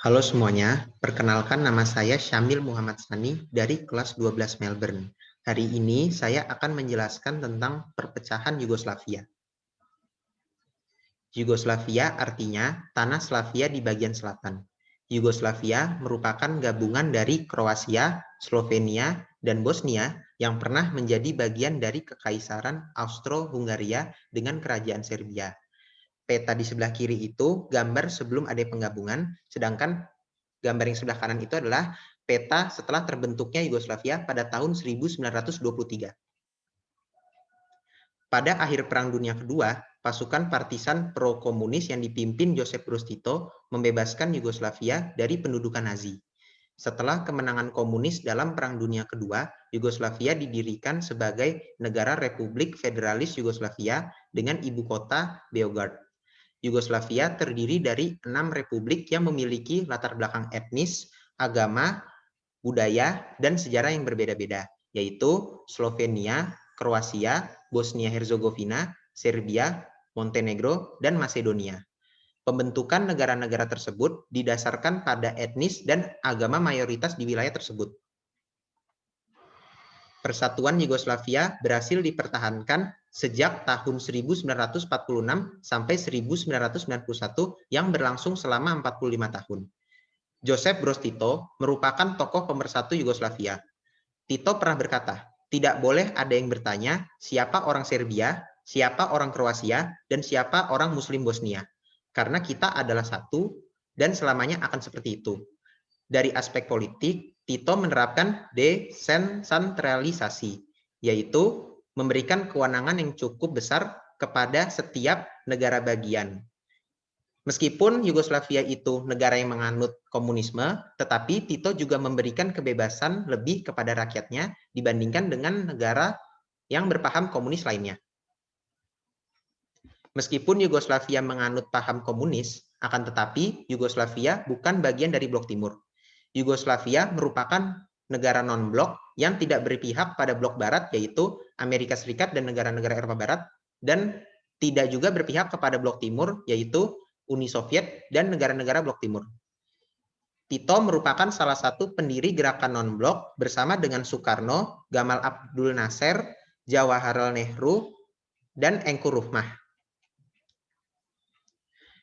Halo semuanya, perkenalkan nama saya Syamil Muhammad Sani dari kelas 12 Melbourne. Hari ini saya akan menjelaskan tentang perpecahan Yugoslavia. Yugoslavia artinya tanah Slavia di bagian selatan. Yugoslavia merupakan gabungan dari Kroasia, Slovenia, dan Bosnia yang pernah menjadi bagian dari Kekaisaran Austro-Hungaria dengan Kerajaan Serbia. Peta di sebelah kiri itu gambar sebelum ada penggabungan, sedangkan gambar yang sebelah kanan itu adalah peta setelah terbentuknya Yugoslavia pada tahun 1923. Pada akhir Perang Dunia Kedua, pasukan partisan pro-komunis yang dipimpin Josip Broz Tito membebaskan Yugoslavia dari pendudukan Nazi. Setelah kemenangan komunis dalam Perang Dunia Kedua, Yugoslavia didirikan sebagai negara Republik Federalis Yugoslavia dengan ibu kota Beograd. Yugoslavia terdiri dari 6 republik yang memiliki latar belakang etnis, agama, budaya, dan sejarah yang berbeda-beda, yaitu Slovenia, Kroasia, Bosnia-Herzegovina, Serbia, Montenegro, dan Macedonia. Pembentukan negara-negara tersebut didasarkan pada etnis dan agama mayoritas di wilayah tersebut. Persatuan Yugoslavia berhasil dipertahankan sejak tahun 1946 sampai 1991 yang berlangsung selama 45 tahun. Josip Broz Tito merupakan tokoh pemersatu Yugoslavia. Tito pernah berkata, tidak boleh ada yang bertanya siapa orang Serbia, siapa orang Kroasia, dan siapa orang Muslim Bosnia. Karena kita adalah satu dan selamanya akan seperti itu. Dari aspek politik, Tito menerapkan desentralisasi, yaitu memberikan kewenangan yang cukup besar kepada setiap negara bagian. Meskipun Yugoslavia itu negara yang menganut komunisme, tetapi Tito juga memberikan kebebasan lebih kepada rakyatnya dibandingkan dengan negara yang berpaham komunis lainnya. Meskipun Yugoslavia menganut paham komunis, akan tetapi Yugoslavia bukan bagian dari blok timur. Yugoslavia merupakan negara non-blok yang tidak berpihak pada blok barat, yaitu Amerika Serikat dan negara-negara Eropa Barat, dan tidak juga berpihak kepada blok timur, yaitu Uni Soviet dan negara-negara blok timur. Tito merupakan salah satu pendiri gerakan non-blok bersama dengan Soekarno, Gamal Abdul Nasser, Jawaharlal Nehru, dan Engku Ruhmah.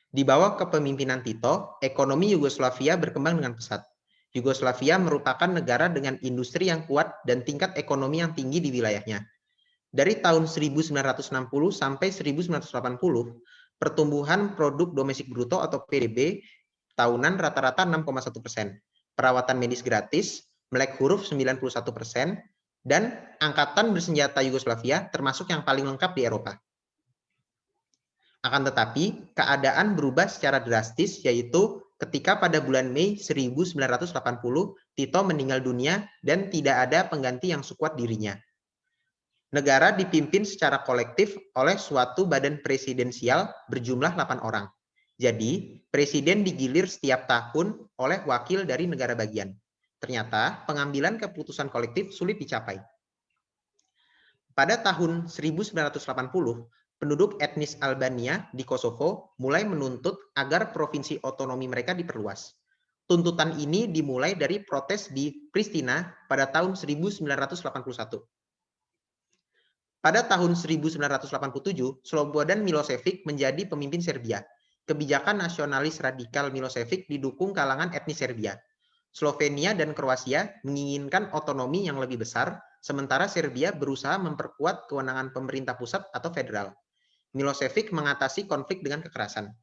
Di bawah kepemimpinan Tito, ekonomi Yugoslavia berkembang dengan pesat. Yugoslavia merupakan negara dengan industri yang kuat dan tingkat ekonomi yang tinggi di wilayahnya. Dari tahun 1960 sampai 1980, pertumbuhan produk domestik bruto atau PDB tahunan rata-rata 6,1%, perawatan medis gratis, melek huruf 91%, dan angkatan bersenjata Yugoslavia termasuk yang paling lengkap di Eropa. Akan tetapi, keadaan berubah secara drastis, yaitu ketika pada bulan Mei 1980, Tito meninggal dunia dan tidak ada pengganti yang sekuat dirinya. Negara dipimpin secara kolektif oleh suatu badan presidensial berjumlah 8 orang. Jadi, presiden digilir setiap tahun oleh wakil dari negara bagian. Ternyata, pengambilan keputusan kolektif sulit dicapai. Pada tahun 1980, penduduk etnis Albania di Kosovo mulai menuntut agar provinsi otonomi mereka diperluas. Tuntutan ini dimulai dari protes di Pristina pada tahun 1981. Pada tahun 1987, Slobodan Milosevic menjadi pemimpin Serbia. Kebijakan nasionalis radikal Milosevic didukung kalangan etnis Serbia. Slovenia dan Kroasia menginginkan otonomi yang lebih besar, sementara Serbia berusaha memperkuat kewenangan pemerintah pusat atau federal. Milosevic mengatasi konflik dengan kekerasan.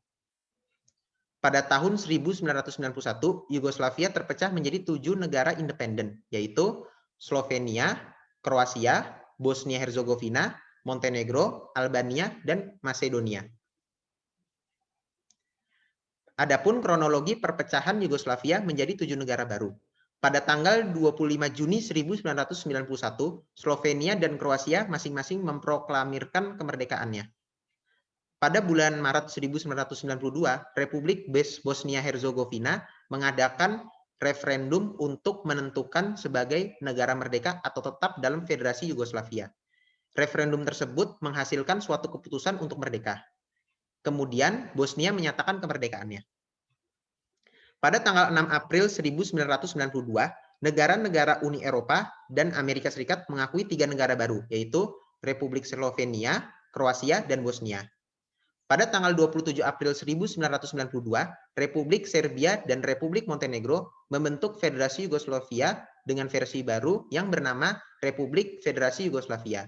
Pada tahun 1991, Yugoslavia terpecah menjadi 7 negara independen, yaitu Slovenia, Kroasia, Bosnia-Herzegovina, Montenegro, Albania, dan Macedonia. Adapun kronologi perpecahan Yugoslavia menjadi 7 negara baru. Pada tanggal 25 Juni 1991, Slovenia dan Kroasia masing-masing memproklamirkan kemerdekaannya. Pada bulan Maret 1992, Republik Bosnia-Herzegovina mengadakan referendum untuk menentukan sebagai negara merdeka atau tetap dalam Federasi Yugoslavia. Referendum tersebut menghasilkan suatu keputusan untuk merdeka. Kemudian Bosnia menyatakan kemerdekaannya. Pada tanggal 6 April 1992, negara-negara Uni Eropa dan Amerika Serikat mengakui 3 negara baru, yaitu Republik Slovenia, Kroasia, dan Bosnia. Pada tanggal 27 April 1992, Republik Serbia dan Republik Montenegro membentuk Federasi Yugoslavia dengan versi baru yang bernama Republik Federasi Yugoslavia.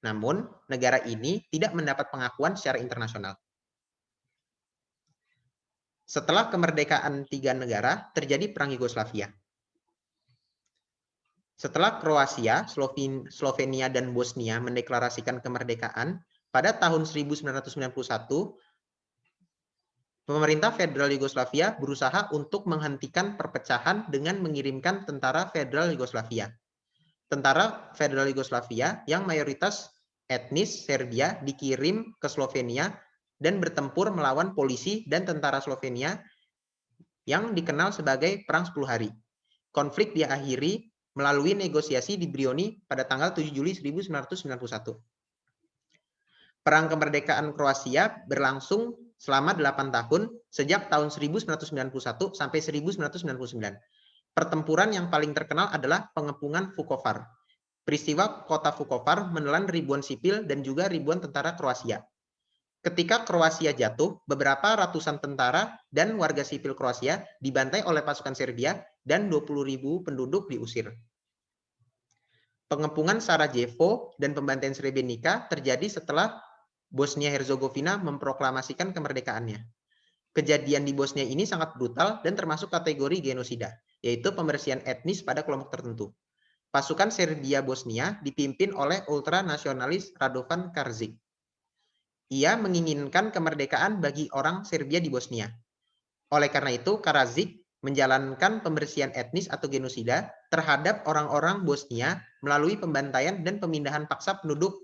Namun, negara ini tidak mendapat pengakuan secara internasional. Setelah kemerdekaan 3 negara, terjadi Perang Yugoslavia. Setelah Kroasia, Slovenia, dan Bosnia mendeklarasikan kemerdekaan, pada tahun 1991, pemerintah federal Yugoslavia berusaha untuk menghentikan perpecahan dengan mengirimkan tentara federal Yugoslavia. Tentara federal Yugoslavia yang mayoritas etnis Serbia dikirim ke Slovenia dan bertempur melawan polisi dan tentara Slovenia yang dikenal sebagai Perang 10 Hari. Konflik diakhiri melalui negosiasi di Brioni pada tanggal 7 Juli 1991. Perang kemerdekaan Kroasia berlangsung selama 8 tahun sejak tahun 1991 sampai 1999. Pertempuran yang paling terkenal adalah pengepungan Vukovar. Peristiwa kota Vukovar menelan ribuan sipil dan juga ribuan tentara Kroasia. Ketika Kroasia jatuh, beberapa ratusan tentara dan warga sipil Kroasia dibantai oleh pasukan Serbia dan 20.000 penduduk diusir. Pengepungan Sarajevo dan pembantaian Srebrenica terjadi setelah Bosnia-Herzegovina memproklamasikan kemerdekaannya. Kejadian di Bosnia ini sangat brutal dan termasuk kategori genosida, yaitu pembersihan etnis pada kelompok tertentu. Pasukan Serbia Bosnia dipimpin oleh ultranasionalis Radovan Karadzic. Ia menginginkan kemerdekaan bagi orang Serbia di Bosnia. Oleh karena itu, Karadzic menjalankan pembersihan etnis atau genosida terhadap orang-orang Bosnia melalui pembantaian dan pemindahan paksa penduduk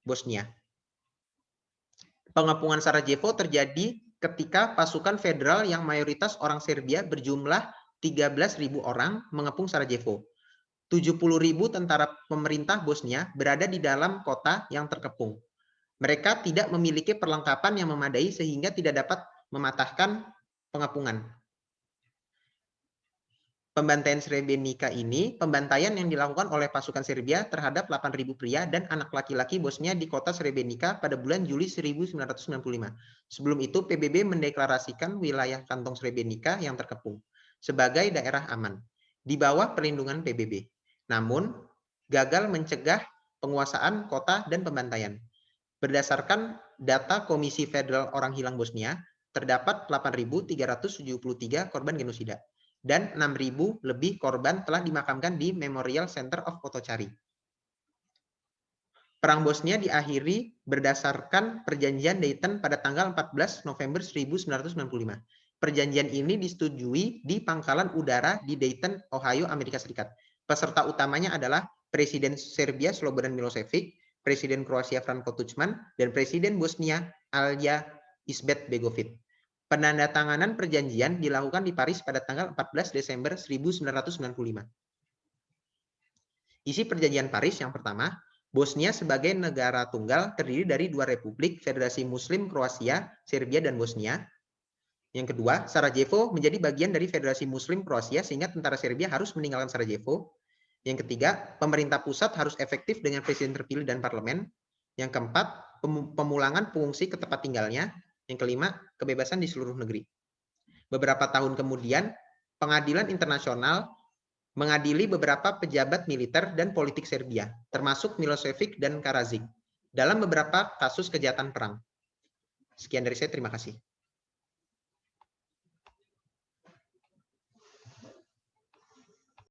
Bosnia. Pengepungan Sarajevo terjadi ketika pasukan federal yang mayoritas orang Serbia berjumlah 13.000 orang mengepung Sarajevo. 70.000 tentara pemerintah Bosnia berada di dalam kota yang terkepung. Mereka tidak memiliki perlengkapan yang memadai sehingga tidak dapat mematahkan pengepungan. Pembantaian Srebrenica ini, pembantaian yang dilakukan oleh pasukan Serbia terhadap 8.000 pria dan anak laki-laki Bosnia di kota Srebrenica pada bulan Juli 1995. Sebelum itu, PBB mendeklarasikan wilayah kantong Srebrenica yang terkepung sebagai daerah aman di bawah perlindungan PBB. Namun, gagal mencegah penguasaan kota dan pembantaian. Berdasarkan data Komisi Federal Orang Hilang Bosnia, terdapat 8.373 korban genosida. Dan 6.000 lebih korban telah dimakamkan di Memorial Center of Potocari. Perang Bosnia diakhiri berdasarkan Perjanjian Dayton pada tanggal 14 November 1995. Perjanjian ini disetujui di Pangkalan Udara di Dayton, Ohio, Amerika Serikat. Peserta utamanya adalah Presiden Serbia Slobodan Milošević, Presiden Kroasia Franjo Tuđman, dan Presiden Bosnia Alija Izetbegović. Penandatanganan perjanjian dilakukan di Paris pada tanggal 14 Desember 1995. Isi perjanjian Paris yang pertama, Bosnia sebagai negara tunggal terdiri dari 2 republik, Federasi Muslim Kroasia, Serbia, dan Bosnia. Yang kedua, Sarajevo menjadi bagian dari Federasi Muslim Kroasia sehingga tentara Serbia harus meninggalkan Sarajevo. Yang ketiga, pemerintah pusat harus efektif dengan presiden terpilih dan parlemen. Yang keempat, pemulangan pengungsi ke tempat tinggalnya. Yang kelima, kebebasan di seluruh negeri. Beberapa tahun kemudian, pengadilan internasional mengadili beberapa pejabat militer dan politik Serbia, termasuk Milošević dan Karadzic, dalam beberapa kasus kejahatan perang. Sekian dari saya, terima kasih.